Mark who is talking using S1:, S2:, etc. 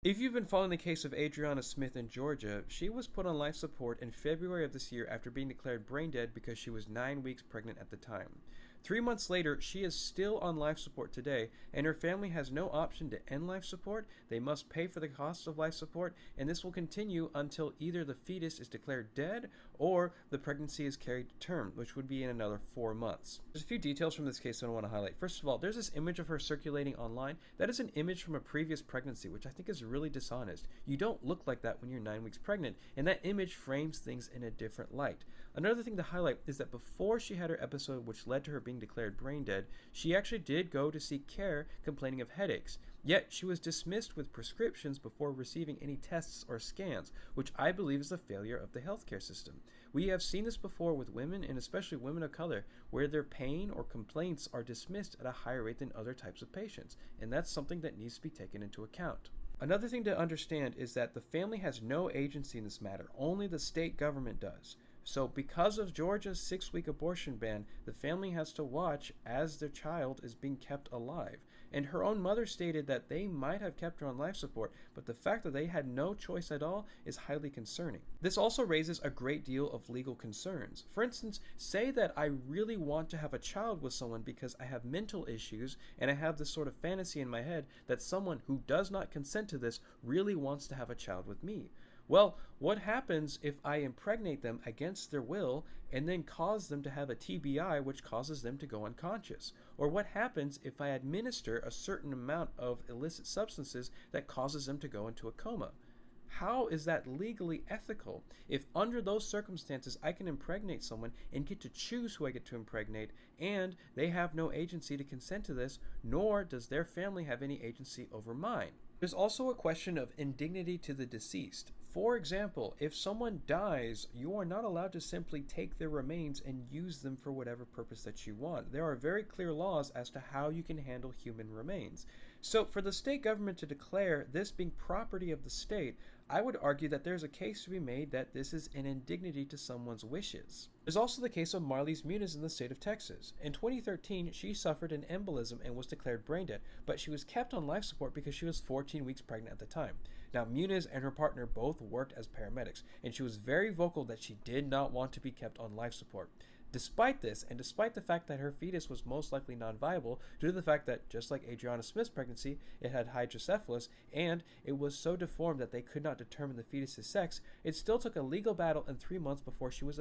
S1: If you've been following the case of AdrianaSmith in Georgia, she was put on life support in February of this year after being declared brain dead because she was 9 weeks pregnant at the time. 3 months later, she is still on life support today, and her family has no option to end life support. They must pay for the costs of life support, and this will continue until either the fetus is declared dead or the pregnancy is carried to term, which would be in another 4 months. There's a few details from this case that I want to highlight. First of all, there's this image of her circulating online. That is an image from a previous pregnancy, which I think is really dishonest. You don't look like that when you're 9 weeks pregnant, and that image frames things in a different light. Another thing to highlight is that before she had her episode, which led to her being declared brain dead, she actually did go to seek care complaining of headaches. Yet she was dismissed with prescriptions before receiving any tests or scans, which I believe is a failure of the healthcare system. We have seen this before with women, and especially women of color, where their pain or complaints are dismissed at a higher rate than other types of patients, and that's something that needs to be taken into account. Another thing to understand is that the family has no agency in this matter, only the state government does. So because of Georgia's 6-week abortion ban, the family has to watch as their child is being kept alive. And her own mother stated that they might have kept her on life support, but the fact that they had no choice at all is highly concerning. This also raises a great deal of legal concerns. For instance, say that I really want to have a child with someone because I have mental issues and I have this sort of fantasy in my head that someone who does not consent to this really wants to have a child with me. Well, what happens if I impregnate them against their will and then cause them to have a TBI, which causes them to go unconscious? Or what happens if I administer a certain amount of illicit substances that causes them to go into a coma? How is that legally ethical if under those circumstances I can impregnate someone and get to choose who I get to impregnate, and they have no agency to consent to this, nor does their family have any agency over mine? There's also a question of indignity to the deceased. For example, if someone dies, you are not allowed to simply take their remains and use them for whatever purpose that you want. There are very clear laws as to how you can handle human remains. So for the state government to declare this being property of the state, I would argue that there's a case to be made that this is an indignity to someone's wishes. There's also the case of Marlise Muniz in the state of Texas. In 2013, she suffered an embolism and was declared brain dead, but she was kept on life support because she was 14 weeks pregnant at the time. Now, Muniz and her partner both worked as paramedics, and she was very vocal that she did not want to be kept on life support. Despite this, and despite the fact that her fetus was most likely non-viable due to the fact that, just like Adriana Smith's pregnancy, it had hydrocephalus, and it was so deformed that they could not determine the fetus's sex, it still took a legal battle and 3 months before she was